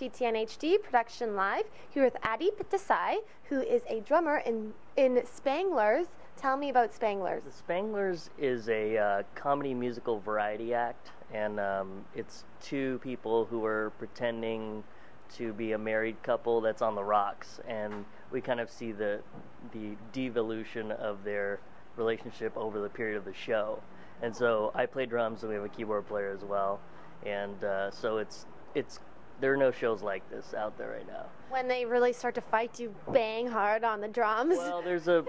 TTNHD Production Live, here with Aadip Desai, who is a drummer in Spanglers. Tell me about Spanglers. The Spanglers is a comedy musical variety act, and it's two people who are pretending to be a married couple that's on the rocks, and we kind of see the devolution of their relationship over the period of the show. And so I play drums, and we have a keyboard player as well, and so there are no shows like this out there right now. When they really start to fight, you bang hard on the drums. Well,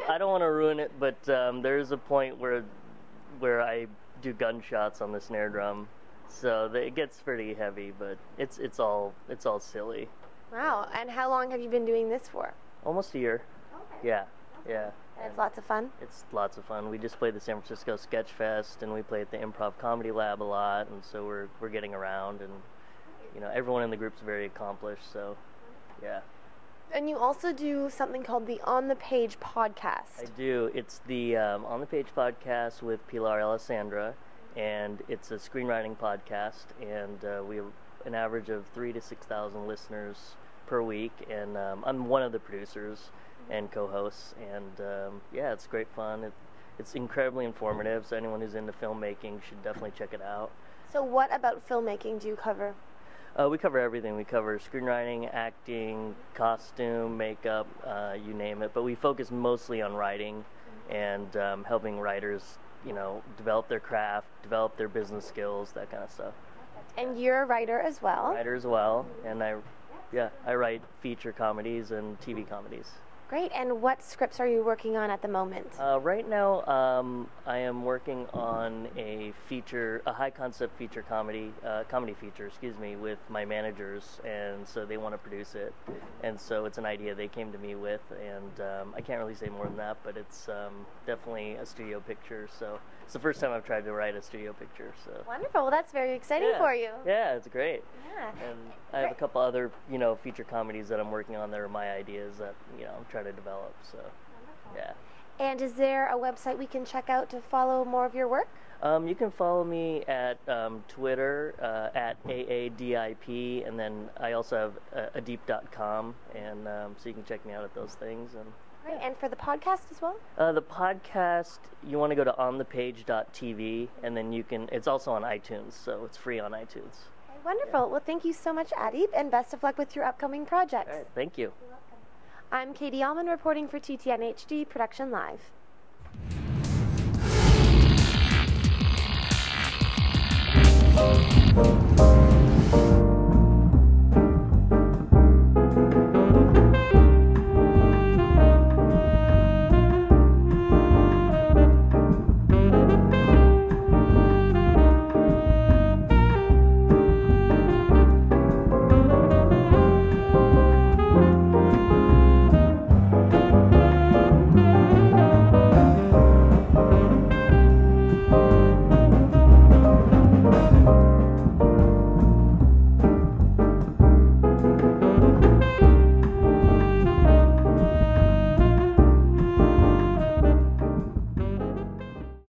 I don't want to ruin it, but there's a point where I do gunshots on the snare drum, so it gets pretty heavy, but it's all silly. Wow! And how long have you been doing this for? Almost a year. Okay. Yeah. And it's lots of fun? It's lots of fun. We just played the San Francisco Sketch Fest, and we play at the Improv Comedy Lab a lot, and so we're getting around, and you know, everyone in the group's very accomplished, so yeah. And you also do something called the On the Page podcast. I do. It's the On the Page podcast with Pilar Alessandra, and it's a screenwriting podcast, and we have an average of 3,000 to 6,000 listeners per week, and I'm one of the producers and co-hosts, and yeah, it's great fun. It's incredibly informative, so anyone who's into filmmaking should definitely check it out. So what about filmmaking do you cover? We cover everything. We cover screenwriting, acting, costume, makeup, you name it. But we focus mostly on writing and helping writers, you know, develop their craft, develop their business skills, that kind of stuff. And you're a writer as well. Writer as well, and I write feature comedies and TV comedies. Great. And what scripts are you working on at the moment? Right now, I am working on a high concept feature comedy feature, with my managers, and so they want to produce it, and so it's an idea they came to me with, and I can't really say more than that, but it's definitely a studio picture, so it's the first time I've tried to write a studio picture. So wonderful. Well, that's very exciting for you. Yeah, it's great. Yeah. And I have a couple other, feature comedies that I'm working on that are my ideas that, I'm trying to develop, so yeah. And is there a website we can check out to follow more of your work? You can follow me at Twitter at AADIP, and then I also have aadip.com, and so you can check me out at those things. And right. And for the podcast as well? The podcast, you want to go to onthepage.tv, and then it's also on iTunes, so it's free on iTunes. Okay, wonderful. Yeah. Well, thank you so much, Aadip, and best of luck with your upcoming projects. All right, thank you. You're welcome. I'm Katie Uhlmann reporting for TTNHD Production Live.